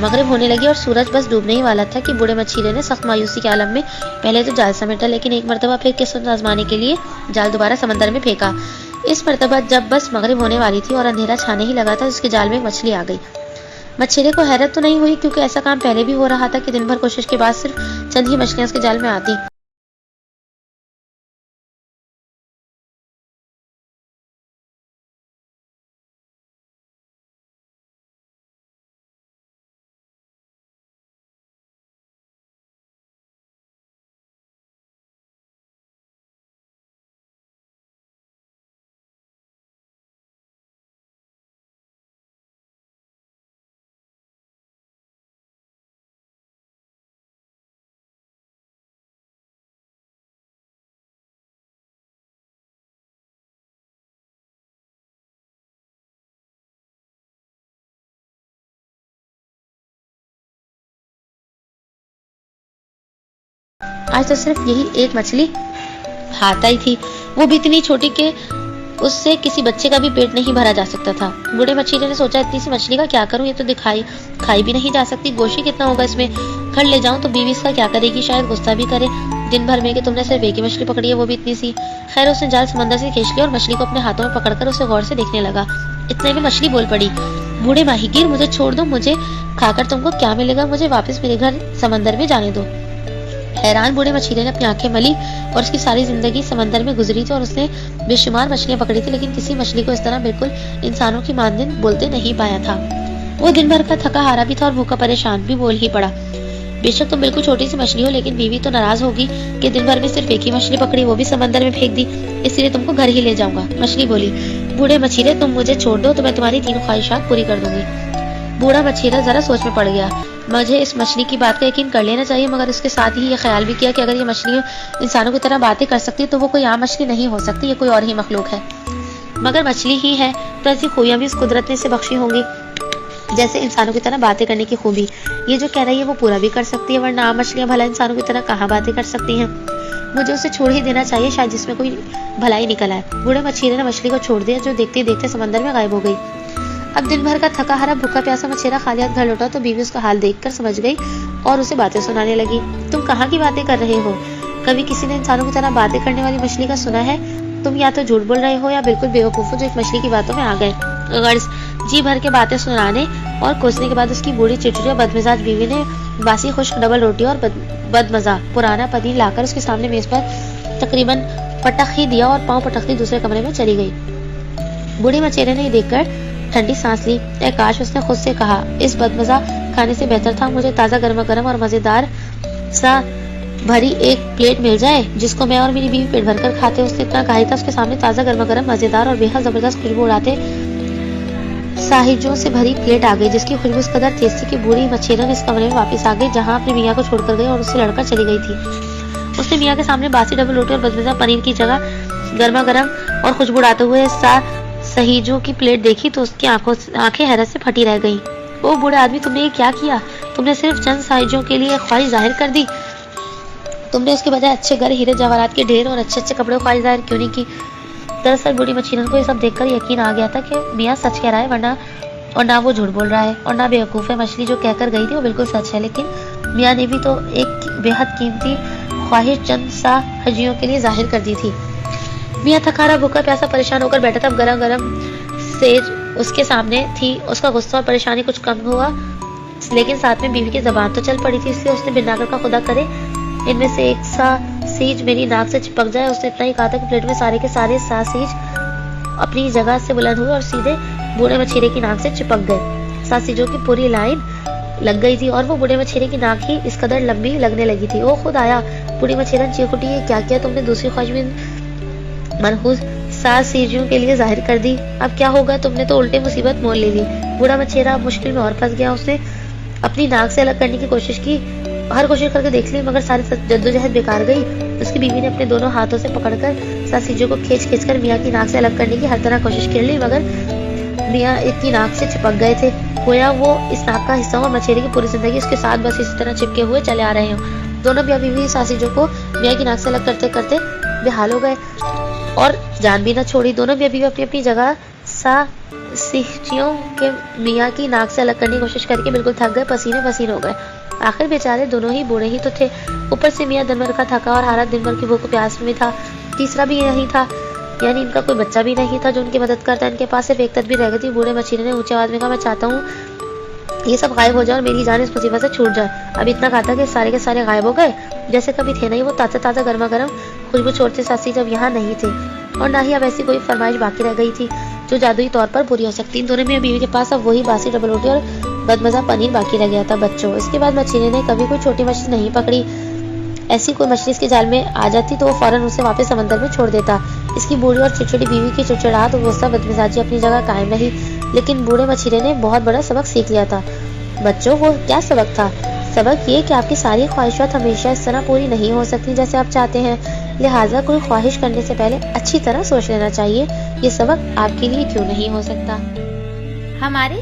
मगरिब होने लगी और सूरज बस डूबने ही वाला था कि बूढ़े मछीरे ने सख्त मायूसी के आलम में पहले तो जाल समेटा, लेकिन एक मरतबा फिर किस्मत आजमाने के लिए जाल दोबारा समंदर में फेंका। इस मरतबा जब बस मगरिब होने वाली थी और अंधेरा छाने ही लगा था, उसके जाल में एक मछली आ गई। मछीरे को हैरत तो नहीं हुई, क्योंकि ऐसा काम पहले भी हो रहा था कि दिन भर कोशिश के बाद सिर्फ चंद ही मछलियां उसके जाल में आती। आज तो सिर्फ यही एक मछली हाथ आई थी, वो भी इतनी छोटी कि उससे किसी बच्चे का भी पेट नहीं भरा जा सकता था। बूढ़े मछीरे ने सोचा, इतनी सी मछली का क्या करूं, ये तो खाई भी नहीं जा सकती, गोशी कितना होगा इसमें, घर ले जाऊं तो बीवी इसका क्या करेगी, शायद गुस्सा भी करे दिन भर में कि तुमने सिर्फ एक ही मछली पकड़ी है, वो भी इतनी सी। खैर उसने जाल समंदर से खींच लिया और मछली को अपने हाथों में पकड़कर उसे गौर से देखने लगा। इतने में मछली बोल पड़ी, बूढ़े माहीगीर मुझे छोड़ दो, मुझे खाकर तुमको क्या मिलेगा, मुझे वापस मेरे घर समंदर में जाने दो। हैरान बूढ़े मछीरे ने अपनी आंखें मली और उसकी सारी जिंदगी समंदर में गुजरी थी और उसने बेशुमार मछलियां पकड़ी थी, लेकिन किसी मछली को इस तरह बिल्कुल इंसानों की मानदिन बोलते नहीं पाया था। वो दिन भर का थका हारा भी था और भूखा परेशान भी बोल ही पड़ा। बेशक तुम बिल्कुल छोटी सी मछली हो, लेकिन बीवी तो नाराज होगी कि दिन भर में सिर्फ एक ही मछली पकड़ी, वो भी समंदर में फेंक दी, इसलिए तुमको घर ही ले जाऊंगा। मछली बोली, बूढ़े मछीरे तुम मुझे छोड़ दो तो मैं तुम्हारी 3 ख्वाहिशात पूरी कर दूंगी। बूढ़ा मछीरा जरा सोच में पड़ गया। मुझे इस मछली की बात का यकीन कर लेना चाहिए, मगर उसके साथ ही ये ख्याल भी किया कि अगर ये मछली इंसानों की तरह बातें कर सकती है तो वो कोई आम मछली नहीं हो सकती, ये कोई और ही मखलूक है। मगर मछली ही है तो ऐसी खूबियां भी उस कुदरत ने इसे बख्शी होंगी, जैसे इंसानों की तरह बातें करने की खूबी। ये जो कह रही है वो पूरा भी कर सकती है, वरना आम मछलियां भला इंसानों की तरह कहाँ बातें कर सकती हैं। मुझे उसे छोड़ ही देना चाहिए, शायद जिसमें कोई भलाई निकल आए। बूढ़े मछीरे ने मछली को छोड़ दिया, जो देखते देखते समंदर में गायब हो गई। अब दिन भर का थका हारा भूखा प्यासा मछेरा खाली हाथ घर लौटा तो बीवी उसका हाल देखकर समझ गई और उसे बातें सुनाने लगी। तुम कहाँ की बातें कर रहे हो? कभी किसी ने इंसानों की तरह बातें करने वाली मछली का सुना है? तुम या तो झूठ बोल रहे हो या बिल्कुल बेवकूफ हो जो एक मछली की बातों में आ गए। गर्ज जी भर के बातें सुनाने और कोसने के बाद उसकी बूढ़ी चिड़चिड़ी बदमिजाज बीवी ने बासी खुश्क डबल रोटी और बदमजा पुराना पनीर लाकर उसके सामने मेज पर तकरीबन पटक ही दिया और पांव पटकती दूसरे कमरे में चली गई। बूढ़ी मछेरे ने देखकर ठंडी सांस ली। काश, उसने खुद से कहा, इस बदमजा खाने से बेहतर था मुझे ताजा गर्मा गर्म और मजेदार सा भरी एक प्लेट मिल जाए जिसको मैं और मेरी बीवी पेट भरकर खाते। उसने इतना कहा था, उसके सामने ताजा गर्मा गर्म मजेदार और बेहद जबरदस्त खुशबू उड़ाते साहिजों से भरी प्लेट आ गई, जिसकी खुशबू इस कदर तेज थी कि बूढ़ी मछेरा इस कमरे में वापस आ गई जहां अपनी मियाँ को छोड़कर गई और उससे लड़कर चली गई थी। उसने मियाँ के सामने बासी डबल रोटी और बदमजा पनीर की जगह गर्मा गर्म और खुशबू उड़ाते हुए सहीजों की प्लेट देखी तो उसकी आंखें हैरत से फटी रह गईं। ओ बूढ़े आदमी, तुमने ये क्या किया? तुमने सिर्फ चंद साहिजों के लिए ख्वाहिश जाहिर कर दी। तुमने उसके बजाय अच्छे घर, हीरे जवाहरात के ढेर और अच्छे अच्छे कपड़े ख्वाहिश जाहिर क्यों नहीं की? दरअसल बूढ़ी मछीरन को ये सब देखकर यकीन आ गया था कि मियाँ सच कह रहा है, वरना और ना वो झूठ बोल रहा है और ना बेवकूफ है। मछली जो कहकर गई थी वो बिल्कुल सच है, लेकिन मियाँ ने भी तो एक बेहद कीमती ख्वाहिश चंद साहिजों के लिए जाहिर कर दी थी। मियाँ थकारा भूखा प्यासा परेशान होकर बैठा था। अब गरम गरम सेज उसके सामने थी। उसका गुस्सा और परेशानी कुछ कम हुआ, लेकिन साथ में बीवी की जबान तो चल पड़ी थी, इसलिए उसने बिना का खुदा करे इनमें से एक सा सीज मेरी नाक से चिपक जाए। उसने इतना ही कहा था कि प्लेट में सारे के सारे सासीज अपनी जगह से बुलंद हुए और सीधे बूढ़े मछेरे की नाक से चिपक गए। सासीजों की पूरी लाइन लग गई थी और वो बूढ़े मछेरे की नाक ही इस कदर लंबी लगने लगी थी। वो खुद आया। बूढ़ी मछेरन चीख उठी, ये क्या किया तुमने? दूसरी ख्वाहिश में मनहूस सासीजों के लिए जाहिर कर दी। अब क्या होगा? तुमने तो उल्टे मुसीबत मोल ले ली। बूढ़ा मछेरा मुश्किल में और फंस गया। उसने अपनी नाक से अलग करने की कोशिश की, हर कोशिश करके देख ली, मगर सारी जद्दोजहद बेकार गई। उसकी बीवी ने अपने दोनों हाथों से पकड़कर सासीजों को खींच कर मियाँ की नाक से अलग करने की हर तरह कोशिश कर ली, मगर मियाँ इतनी नाक से चिपक गए थे गोया वो इस नाक का हिस्सा और मछेरे की पूरी जिंदगी उसके साथ बस इसी तरह चिपके हुए चले आ रहे हों। दोनों मियाँ बीवी सासीजों को मियाँ की नाक से अलग करते करते बेहाल हो गए और जान भी न छोड़ी। दोनों मियाँ बीवी अपनी अपनी जगह सिखचियों के मियाँ की नाक से अलग करने की कोशिश करके बिल्कुल थक गए, पसीने पसीने हो गए। आखिर बेचारे दोनों ही बूढ़े ही तो थे। ऊपर से मियाँ दिन भर का थका और हारा दिन भर की भूख प्यास में था। तीसरा भी नहीं था, यानी इनका कोई बच्चा भी नहीं था जो उनकी मदद करता। इनके पास सिर्फ एक तदबीर रह गई थी। बूढ़े मछली ने ऊंची आवाज में कहा, मैं चाहता हूँ ये सब गायब हो जाए और मेरी जान इस मुसीबत से छूट जाए। अब इतना कहा था कि सारे के सारे गायब हो गए, जैसे कभी थे नहीं। वो ताज़ा ताज़ा गर्मा गर्म खुशबू छोड़ते सासी जब यहाँ नहीं थे, और ना ही अब ऐसी कोई फरमाइश बाकी रह गई थी जो जादुई तौर पर पूरी हो सकती। इन दोनों में बीवी के पास अब वही बासी डबल रोटी और बदमजा पनीर बाकी रह गया था। बच्चों, इसके बाद मछली ने कभी कोई छोटी मछली नहीं पकड़ी। ऐसी कोई मछली इसके जाल में आ जाती तो वो फौरन उसे वापस समंदर में छोड़ देता। इसकी बूढ़ी और चिड़चिड़ी बीवी की चिड़चिड़ाहट और गुस्सा बदमिजाजी अपनी जगह कायम रही, लेकिन बूढ़े मछली ने बहुत बड़ा सबक सीख लिया था। बच्चों, वो क्या सबक था? सबक ये कि आपकी सारी ख्वाहिशात हमेशा इस तरह पूरी नहीं हो सकती जैसे आप चाहते हैं। लिहाजा कोई ख्वाहिश करने से पहले अच्छी तरह सोच लेना चाहिए। ये सबक आपके लिए क्यों नहीं हो सकता? हमारे